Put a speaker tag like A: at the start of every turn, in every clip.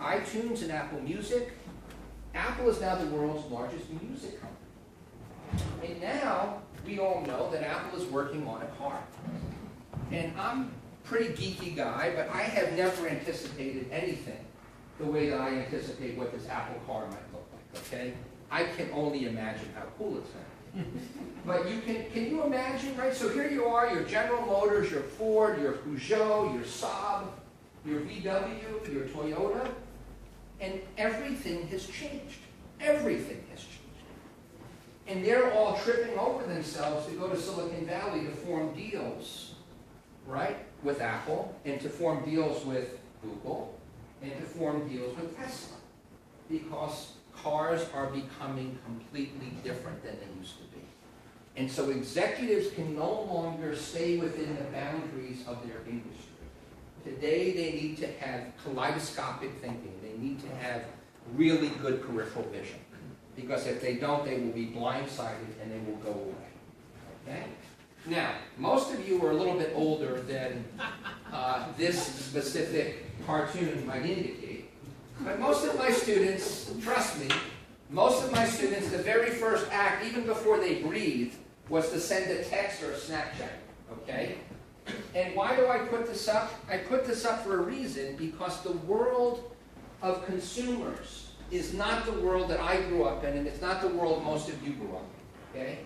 A: iTunes and Apple Music. Apple is now the world's largest music company. And now we all know that Apple is working on a car. And I'm a pretty geeky guy, but I have never anticipated anything the way that I anticipate what this Apple car might look like, okay? I can only imagine how cool it's going to be. But can you imagine, right? So here you are, your General Motors, your Ford, your Peugeot, your Saab, your VW, your Toyota, and everything has changed. Everything has changed. And they're all tripping over themselves to go to Silicon Valley to form deals, right, with Apple, and to form deals with Google, and to form deals with Tesla. Because cars are becoming completely different than they used to be. And so executives can no longer stay within the boundaries of their industry. Today they need to have kaleidoscopic thinking. They need to have really good peripheral vision. Because if they don't, they will be blindsided and they will go away. Okay? Now, most of you are a little bit older than this specific cartoon might indicate. But most of my students, trust me, most of my students, the very first act, even before they breathe, was to send a text or a Snapchat. Okay? And why do I put this up? I put this up for a reason, because the world of consumers is not the world that I grew up in, and it's not the world most of you grew up in. Okay?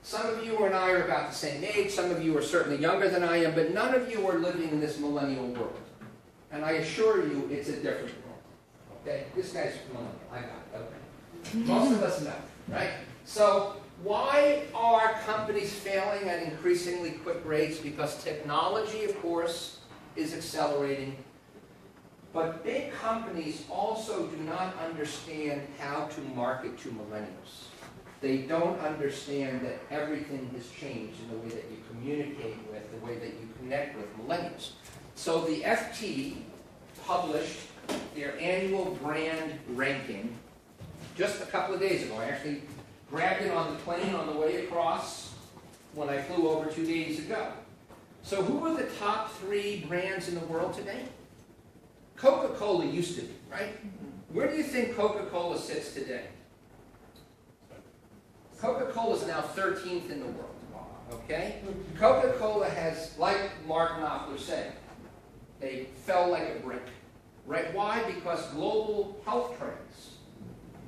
A: Some of you and I are about the same age, some of you are certainly younger than I am, but none of you are living in this millennial world. And I assure you, it's a different world. Okay? This guy's millennial. I got it. Okay. Most of us know, right? So, why are companies failing at increasingly quick rates? Because technology, of course, is accelerating. But big companies also do not understand how to market to millennials. They don't understand that everything has changed in the way that you communicate with, the way that you connect with millennials. So the FT published their annual brand ranking just a couple of days ago. I actually grabbed it on the plane on the way across when I flew over 2 days ago. So who are the top 3 brands in the world today? Coca-Cola used to be, right? Where do you think Coca-Cola sits today? Coca-Cola is now 13th in the world, okay? Coca-Cola has, like Mark Knopfler said, they fell like a brick, right? Why? Because global health trends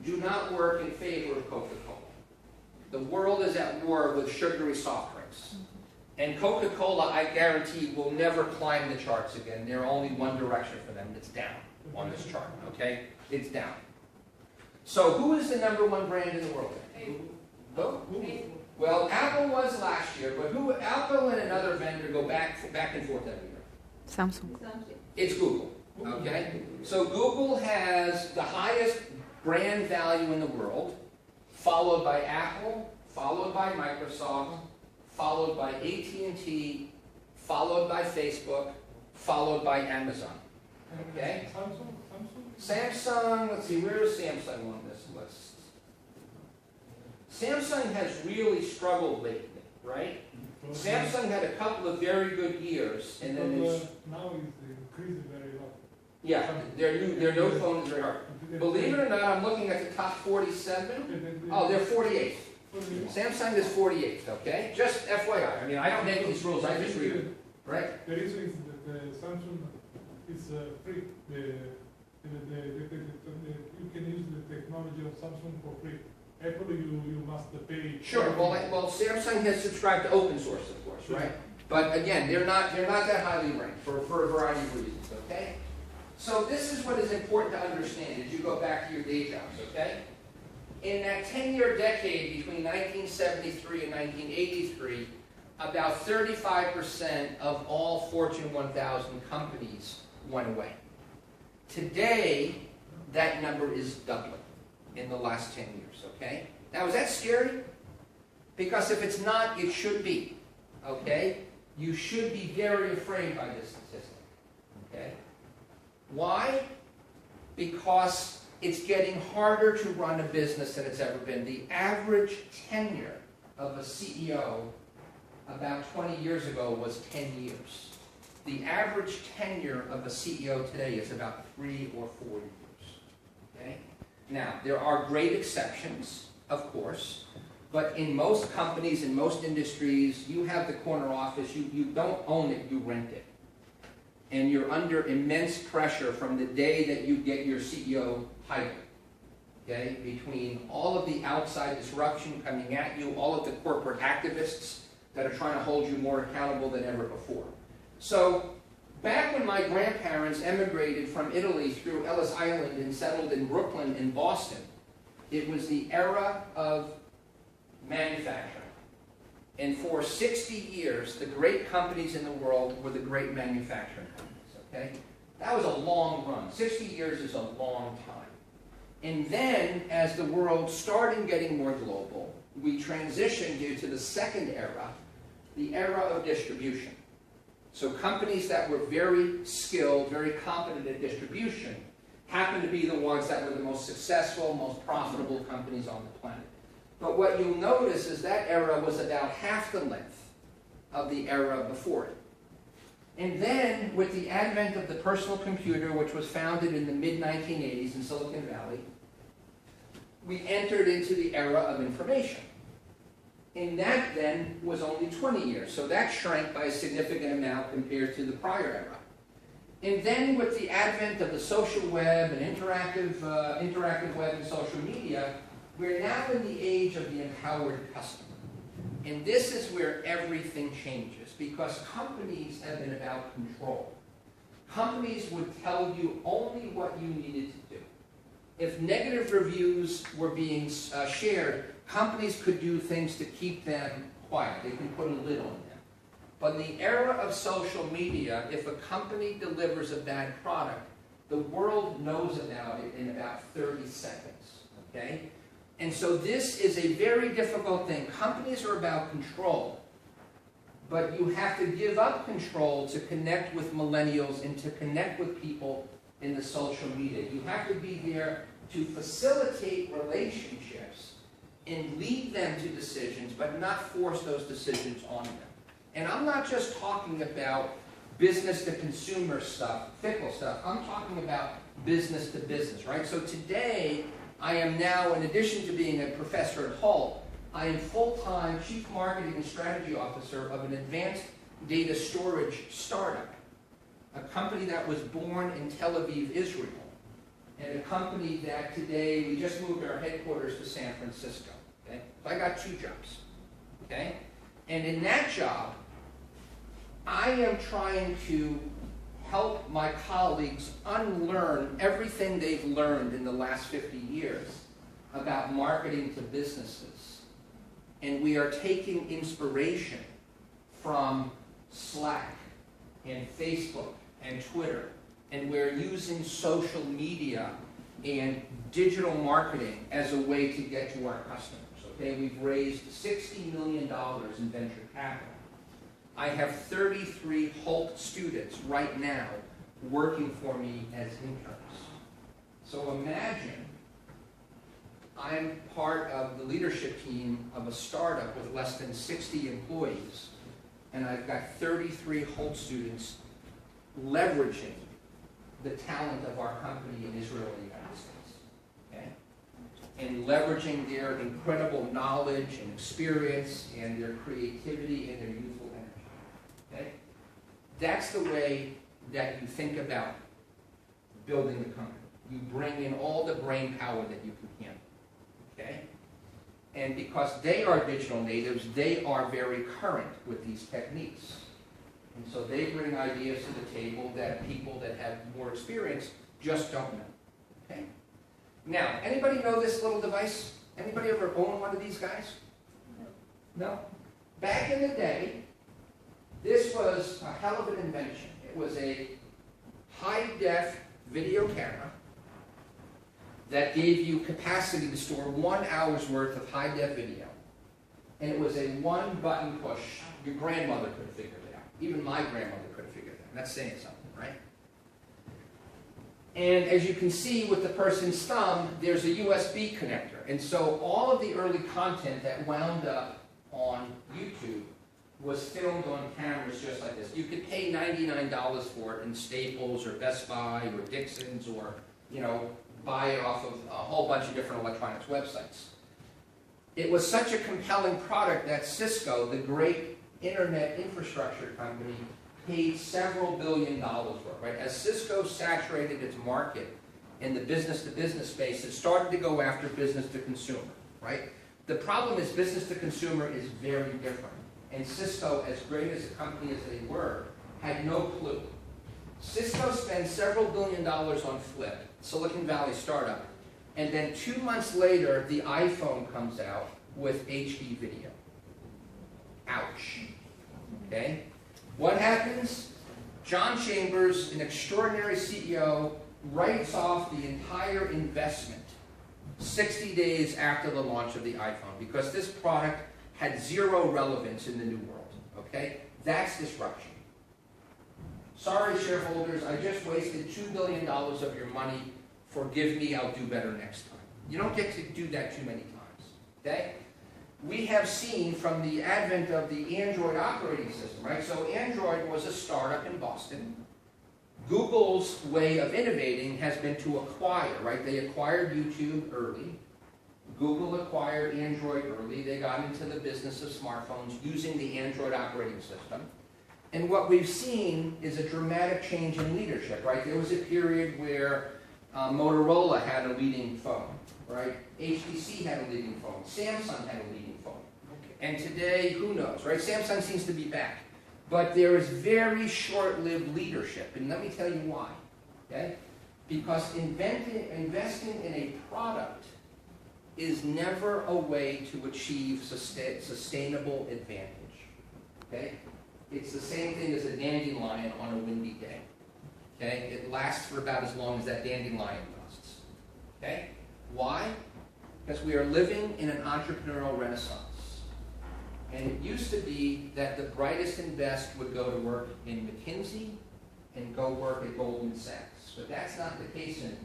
A: do not work in favor of Coca-Cola. The world is at war with sugary soft drinks. And Coca-Cola, I guarantee, will never climb the charts again. There's only one direction for them. It's down on this chart, okay? It's down. So who is the #1 brand in the world? Who? Well, Apple was last year, but who? Apple and another vendor go back and forth every year.
B: Samsung.
A: It's Google, okay? So Google has the highest brand value in the world, followed by Apple, followed by Microsoft, followed by AT&T, followed by Facebook, followed by Amazon. Okay? Samsung, let's see, where is Samsung on this list? Samsung has really struggled lately, right? Samsung had a couple of very good years, and then
C: now it's increasing very low.
A: yeah, their no phone is very hard. Believe it or not, I'm looking at the top 47. Oh, they're 48th. Samsung is 48th, okay? Just FYI. I mean, I don't make these rules, I just read them, right?
C: The reason is that Samsung is free. You can use the technology of Samsung for free. Apple, you must pay.
A: Sure. Well, Samsung has subscribed to open source, of course, right? But again, they're not that highly ranked for a variety of reasons, okay? So this is what is important to understand as you go back to your day jobs, okay? In that 10-year decade between 1973 and 1983, about 35% of all Fortune 1000 companies went away. Today, that number is doubling in the last 10 years, okay? Now, is that scary? Because if it's not, it should be, okay? You should be very afraid by this statistic, okay? Why? Because it's getting harder to run a business than it's ever been. The average tenure of a CEO about 20 years ago was 10 years. The average tenure of a CEO today is about 3 or 4 years. Okay? Now, there are great exceptions, of course, but in most companies, in most industries, you have the corner office, you don't own it, you rent it. And you're under immense pressure from the day that you get your CEO title. Okay? Between all of the outside disruption coming at you, all of the corporate activists that are trying to hold you more accountable than ever before. So, back when my grandparents emigrated from Italy through Ellis Island and settled in Brooklyn and Boston, it was the era of manufacturing. And for 60 years, the great companies in the world were the great manufacturing companies, okay? That was a long run. 60 years is a long time. And then, as the world started getting more global, we transitioned into the second era, the era of distribution. So companies that were very skilled, very competent at distribution, happened to be the ones that were the most successful, most profitable companies on the planet. But what you'll notice is that era was about half the length of the era before it. And then, with the advent of the personal computer, which was founded in the mid-1980s in Silicon Valley, we entered into the era of information. And that then was only 20 years, so that shrank by a significant amount compared to the prior era. And then with the advent of the social web and interactive web and social media, we're now in the age of the empowered customer. And this is where everything changes, because companies have been about control. Companies would tell you only what you needed to do. If negative reviews were being shared, companies could do things to keep them quiet. They can put a lid on them. But in the era of social media, if a company delivers a bad product, the world knows about it in about 30 seconds. Okay? And so this is a very difficult thing. Companies are about control. But you have to give up control to connect with millennials and to connect with people in the social media. You have to be there to facilitate relationships and lead them to decisions, but not force those decisions on them. And I'm not just talking about business to consumer stuff, fickle stuff. I'm talking about business to business, right? So today, I am now, in addition to being a professor at Hult, I am full-time Chief Marketing and Strategy Officer of an advanced data storage startup, a company that was born in Tel Aviv, Israel, and a company that today, we just moved our headquarters to San Francisco. Okay? So I got 2 jobs. Okay? And in that job, I am trying to help my colleagues unlearn everything they've learned in the last 50 years about marketing to businesses. And we are taking inspiration from Slack and Facebook and Twitter, and we're using social media and digital marketing as a way to get to our customers. Okay, we've raised $60 million in venture capital. I have 33 Hult students right now working for me as interns. So imagine I'm part of the leadership team of a startup with less than 60 employees, and I've got 33 Hult students leveraging the talent of our company in Israel and the United States. Okay? And leveraging their incredible knowledge and experience and their creativity and their youthful energy. Okay? That's the way that you think about building the company. You bring in all the brain power that you can handle. Okay? And because they are digital natives, they are very current with these techniques. And so they bring ideas to the table that people that have more experience just don't know. Okay? Now, anybody know this little device? Anybody ever own one of these guys? No? Back in the day, this was a hell of an invention. It was a high-def video camera that gave you capacity to store 1 hour's worth of high-def video. And it was a one-button push. Your grandmother could have figured it out. Even my grandmother could have figured it out. That's saying something, right? And as you can see with the person's thumb, there's a USB connector. And so all of the early content that wound up on YouTube was filmed on cameras just like this. You could pay $99 for it in Staples or Best Buy or Dixon's, or, you know, buy it off of a whole bunch of different electronics websites. It was such a compelling product that Cisco, the great internet infrastructure company, paid several $billions for it, right? As Cisco saturated its market in the business-to-business space, it started to go after business-to-consumer, right? The problem is business-to-consumer is very different. And Cisco, as great as a company as they were, had no clue. Cisco spent several $billions on Flip, Silicon Valley startup, and then 2 months later, the iPhone comes out with HD video. Ouch. Okay? What happens? John Chambers, an extraordinary CEO, writes off the entire investment 60 days after the launch of the iPhone, because this product had zero relevance in the new world. Okay? That's disruption. Sorry, shareholders, I just wasted $2 billion of your money. Forgive me, I'll do better next time. You don't get to do that too many times. Okay? We have seen from the advent of the Android operating system, right? So Android was a startup in Boston. Google's way of innovating has been to acquire, right? They acquired YouTube early. Google acquired Android early. They got into the business of smartphones using the Android operating system. And what we've seen is a dramatic change in leadership, right? There was a period where Motorola had a leading phone, right? HTC had a leading phone. Samsung had a leading phone. And today, who knows, right? Samsung seems to be back. But there is very short-lived leadership, and let me tell you why, okay? Because investing in a product is never a way to achieve sustainable advantage, okay? It's the same thing as a dandelion on a windy day, okay? It lasts for about as long as that dandelion lasts, okay? Why? Because we are living in an entrepreneurial renaissance. And it used to be that the brightest and best would go to work in McKinsey and go work at Goldman Sachs. But that's not the case anymore.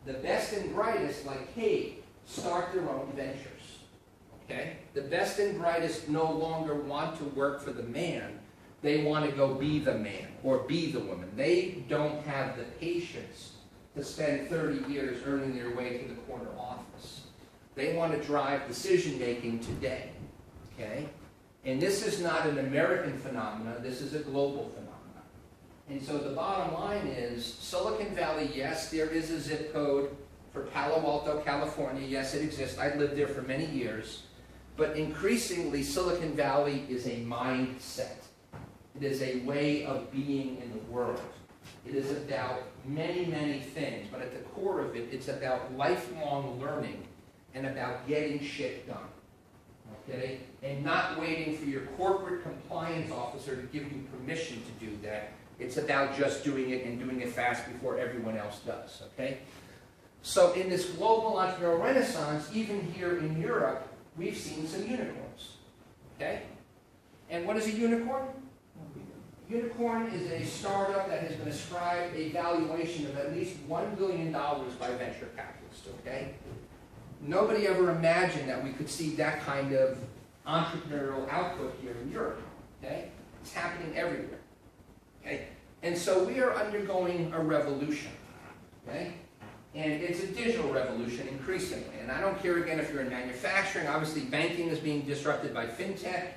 A: The best and brightest, like Kate, start their own ventures. Okay? The best and brightest no longer want to work for the man. They want to go be the man or be the woman. They don't have the patience to spend 30 years earning their way to the corner office. They want to drive decision-making today. Okay? And this is not an American phenomenon, this is a global phenomenon. And so the bottom line is, Silicon Valley, yes, there is a zip code for Palo Alto, California. Yes, it exists. I lived there for many years. But increasingly, Silicon Valley is a mindset. It is a way of being in the world. It is about many, many things. But at the core of it, it's about lifelong learning and about getting shit done. Okay? And not waiting for your corporate compliance officer to give you permission to do that. It's about just doing it and doing it fast before everyone else does. Okay? So in this global entrepreneurial renaissance, even here in Europe, we've seen some unicorns. Okay? And what is a unicorn? Unicorn is a startup that has been ascribed a valuation of at least $1 billion by venture capitalists. Okay? Nobody ever imagined that we could see that kind of entrepreneurial output here in Europe. Okay? It's happening everywhere. Okay? And so we are undergoing a revolution. Okay? And it's a digital revolution increasingly. And I don't care, again, if you're in manufacturing. Obviously, banking is being disrupted by fintech.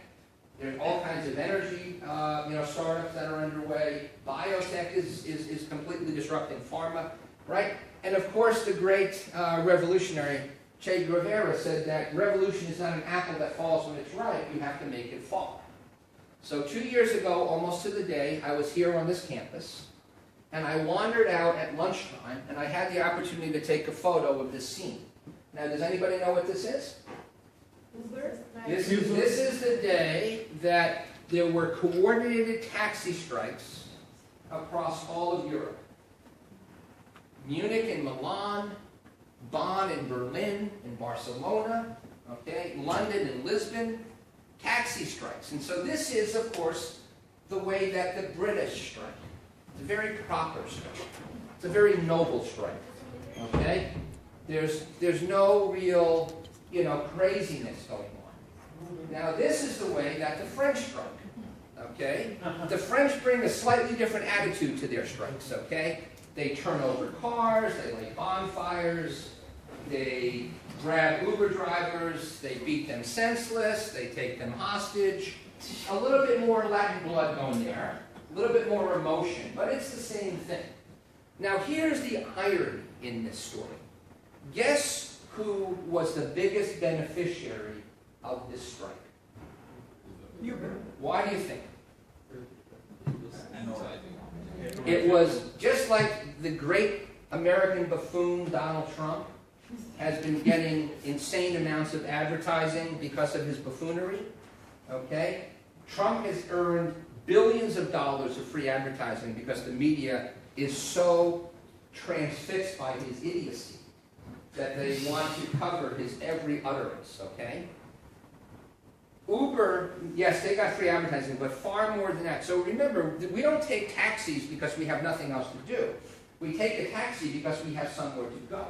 A: There's all kinds of energy startups that are underway. Biotech is completely disrupting pharma. Right? And of course, the great revolutionary Che Guevara said that revolution is not an apple that falls when it's ripe, you have to make it fall. So 2 years ago, almost to the day, I was here on this campus, and I wandered out at lunchtime, and I had the opportunity to take a photo of this scene. Now, does anybody know what this is? This is the day that there were coordinated taxi strikes across all of Europe. Munich and Milan, Bonn and Berlin and Barcelona, okay, London and Lisbon, taxi strikes. And so this is, of course, the way that the British strike. It's a very proper strike. It's a very noble strike, okay? There's no real, craziness going on. Now this is the way that the French strike, okay? The French bring a slightly different attitude to their strikes, okay? They turn over cars, they light bonfires, they grab Uber drivers, they beat them senseless, they take them hostage. A little bit more Latin blood going there, a little bit more emotion, but it's the same thing. Now here's the irony in this story. Guess who was the biggest beneficiary of this strike? Uber. Why do you think? It was just like the great American buffoon Donald Trump has been getting insane amounts of advertising because of his buffoonery. Okay? Trump has earned billions of dollars of free advertising because the media is so transfixed by his idiocy that they want to cover his every utterance, okay? Uber, yes, they got free advertising, but far more than that. So remember, we don't take taxis because we have nothing else to do. We take a taxi because we have somewhere to go.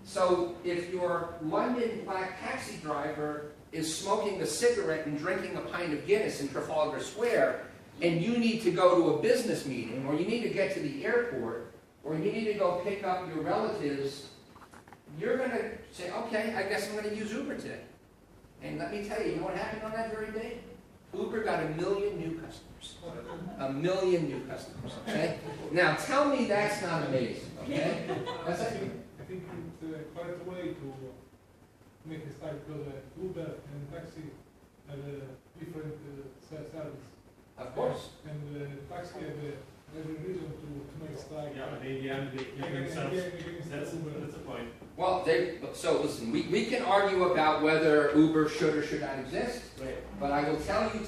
A: So if your London black taxi driver is smoking a cigarette and drinking a pint of Guinness in Trafalgar Square, and you need to go to a business meeting, or you need to get to the airport, or you need to go pick up your relatives, you're going to say, okay, I guess I'm going to use Uber today. And let me tell you, you know what happened on that very day? Uber got 1 million new customers. 1 million new customers, okay? Now, tell me that's not amazing, okay? That's
C: I think it's a correct way to make a start, because Uber and taxi have a different service.
A: Of course.
C: And taxi have every reason to make a strike.
B: Yeah, but in the end, they give themselves. That's the point.
A: Well, so listen, we can argue about whether Uber should or should not exist, but I will tell you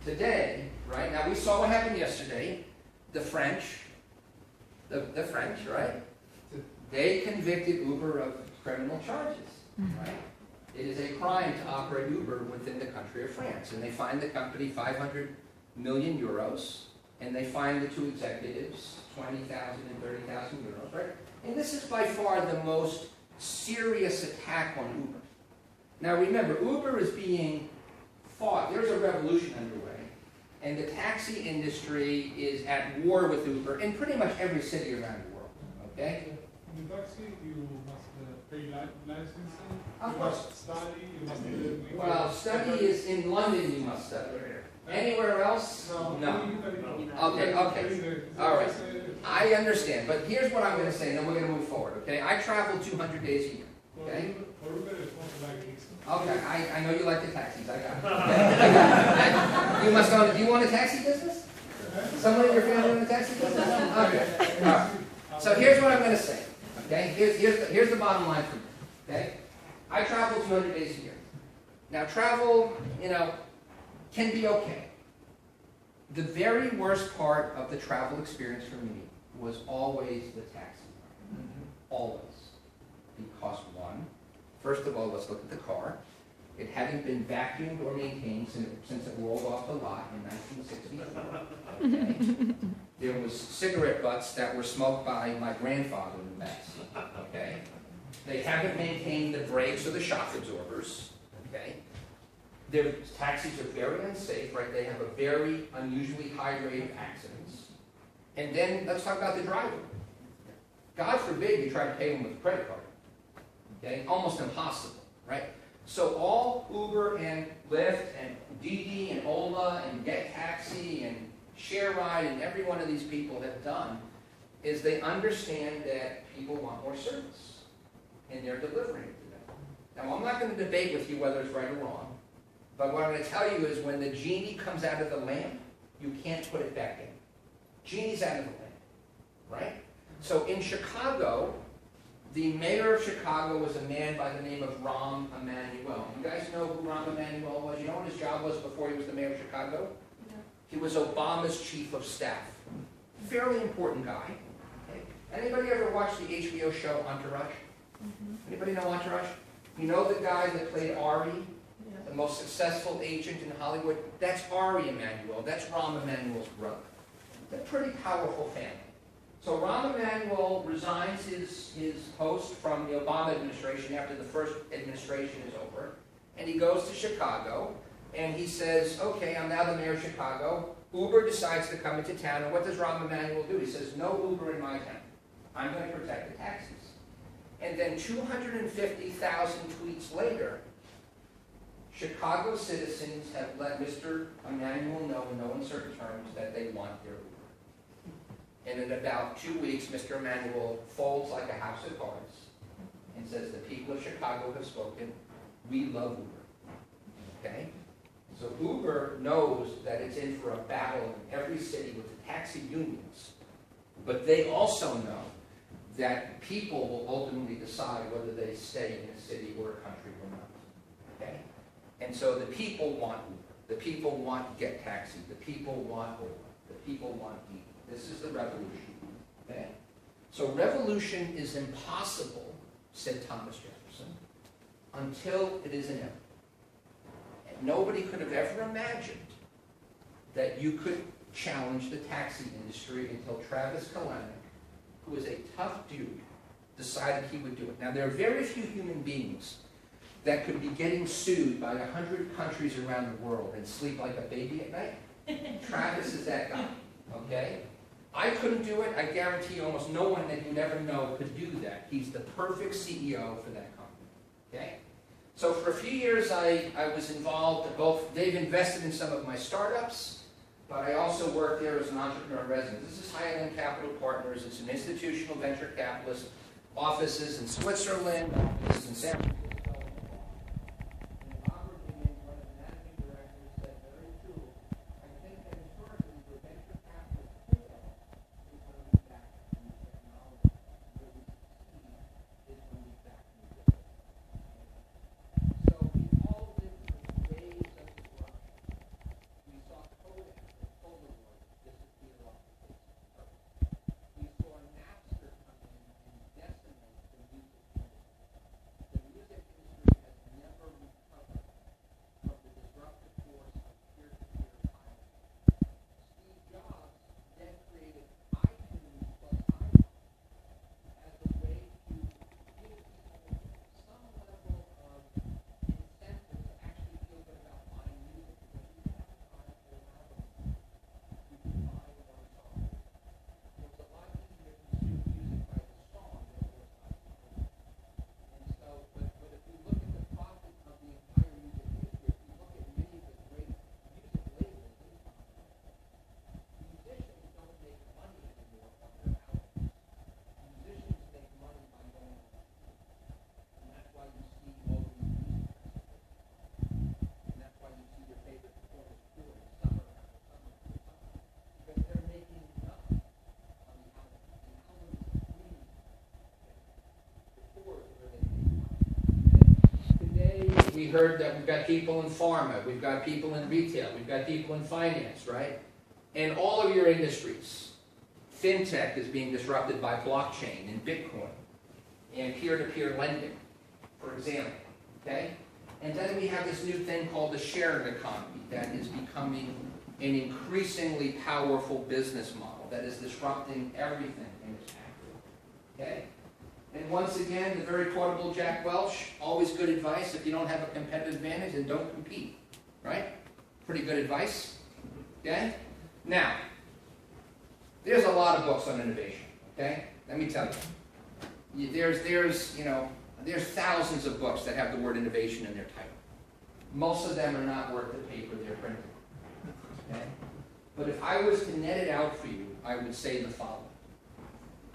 A: today, right, now we saw what happened yesterday, the French, right, they convicted Uber of criminal charges, right? It is a crime to operate Uber within the country of France, and they fined the company 500 million euros, and they fined the two executives 20,000 and 30,000 euros, right? And this is by far the most serious attack on Uber. Now remember, Uber is being fought. There's a revolution underway, and the taxi industry is at war with Uber in pretty much every city around the world, okay?
C: In the taxi, you must pay licensing,
A: Of
C: you
A: course.
C: must study, you must...
A: Well, study is in London, you must study. Anywhere else? No. Okay, all right. I understand, but here's what I'm going to say, and then we're going to move forward, okay? I travel 200 days a year, okay? Okay, I know you like the taxis, I got it. Okay? You must own, do you own a taxi business? Someone in your family in a taxi business? Okay, all right. So here's what I'm going to say, okay? Here's the bottom line for me, okay? I travel 200 days a year. Now travel, can be okay. The very worst part of the travel experience for me was always the taxi. Always. Because one, first of all, let's look at the car. It hadn't been vacuumed or maintained since it rolled off the lot in 1964. Okay? There was cigarette butts that were smoked by my grandfather in the back. Okay? They haven't maintained the brakes or the shock absorbers. Okay? Their taxis are very unsafe, right? They have a very unusually high rate of accidents. And then let's talk about the driver. God forbid you try to pay them with a credit card. Okay? Almost impossible, right? So all Uber and Lyft and Didi and Ola and Get Taxi and Share Ride and every one of these people have done is they understand that people want more service. And they're delivering it to them. Now I'm not going to debate with you whether it's right or wrong. But what I'm going to tell you is when the genie comes out of the lamp, you can't put it back in. Genie's out of the lamp, right? So in Chicago, the mayor of Chicago was a man by the name of Rahm Emanuel. You guys know who Rahm Emanuel was? You know what his job was before he was the mayor of Chicago? No. He was Obama's chief of staff. Fairly important guy. Okay. Anybody ever watch the HBO show Entourage? Anybody know Entourage? You know the guy that played Ari? The most successful agent in Hollywood, that's Ari Emanuel. That's Rahm Emanuel's brother. They're a pretty powerful family. So Rahm Emanuel resigns his post from the Obama administration after the first administration is over, and he goes to Chicago, and he says, okay, I'm now the mayor of Chicago. Uber decides to come into town, and what does Rahm Emanuel do? He says, no Uber in my town. I'm going to protect the taxis. And then 250,000 tweets later, Chicago citizens have let Mr. Emanuel know in no uncertain terms that they want their Uber. And in about 2 weeks, Mr. Emanuel folds like a house of cards and says, the people of Chicago have spoken. We love Uber. Okay? So Uber knows that it's in for a battle in every city with the taxi unions. But they also know that people will ultimately decide whether they stay in a city or a country or not. Okay? And so the people want Uber. The people want Get Taxi. The people want Uber. The people want Eat. This is the revolution. Okay? So revolution is impossible, said Thomas Jefferson, until it is inevitable. And nobody could have ever imagined that you could challenge the taxi industry until Travis Kalanick, who is a tough dude, decided he would do it. Now, there are very few human beings that could be getting sued by 100 countries around the world and sleep like a baby at night. Travis is that guy, okay? I couldn't do it. I guarantee almost no one that you never know could do that. He's the perfect CEO for that company, okay? So for a few years, I was involved, they've invested in some of my startups, but I also worked there as an entrepreneur in residence. This is Highland Capital Partners. It's an institutional venture capitalist, offices in Switzerland, offices in San Francisco. And Robert being one of the managing directors said very true. I think that historically the venture capitalist core is going to be back to new technology. Where we succeed is going to be back to new technology. So we all lived through waves of disruption. We saw Kodak, the Polaroid, disappear off the face of the earth. We saw Napster come in and decimate the music industry. The music industry has never recovered from the disruptive force of peer-to-peer piracy. Steve Jobs then created iTunes plus iPhone as a way to give people some level of incentive to actually feel good about buying music, because you have to buy a full album. You can buy one song. It was a lot easier to consume music by the song than it was by the album. And so, but if we look at the profit of the entire music industry, if we look at many of the great music labels in Canada, musicians don't make money anymore on their albums. Musicians make money by going on tour. And that's why you see all of these music festivals. And that's why you see your favorite performers touring summer after summer after summer. Because they're making nothing on the album. The album is a premium. The tours are where they make money. Today, we heard that we've got people in pharma, we've got people in retail, we've got people in finance, right? And all of your industries, fintech is being disrupted by blockchain and Bitcoin and peer-to-peer lending, for example, okay? And then we have this new thing called the sharing economy that is becoming an increasingly powerful business model that is disrupting everything in its path, okay? And once again, the very quotable Jack Welch, always good advice: if you don't have a competitive advantage, then don't compete, right? Pretty good advice, okay? Now, there's a lot of books on innovation, okay? Let me tell you. There's thousands of books that have the word innovation in their title. Most of them are not worth the paper they're printed on, okay? But if I was to net it out for you, I would say the following.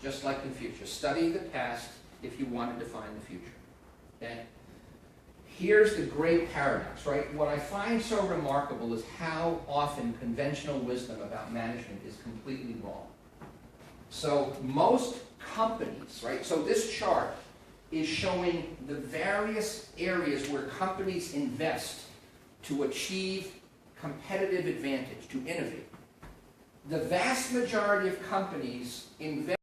A: Just like Confucius, study the past if you want to define the future, okay? Here's the great paradox, right? What I find so remarkable is how often conventional wisdom about management is completely wrong. So most companies, right? So this chart is showing the various areas where companies invest to achieve competitive advantage, to innovate. The vast majority of companies invest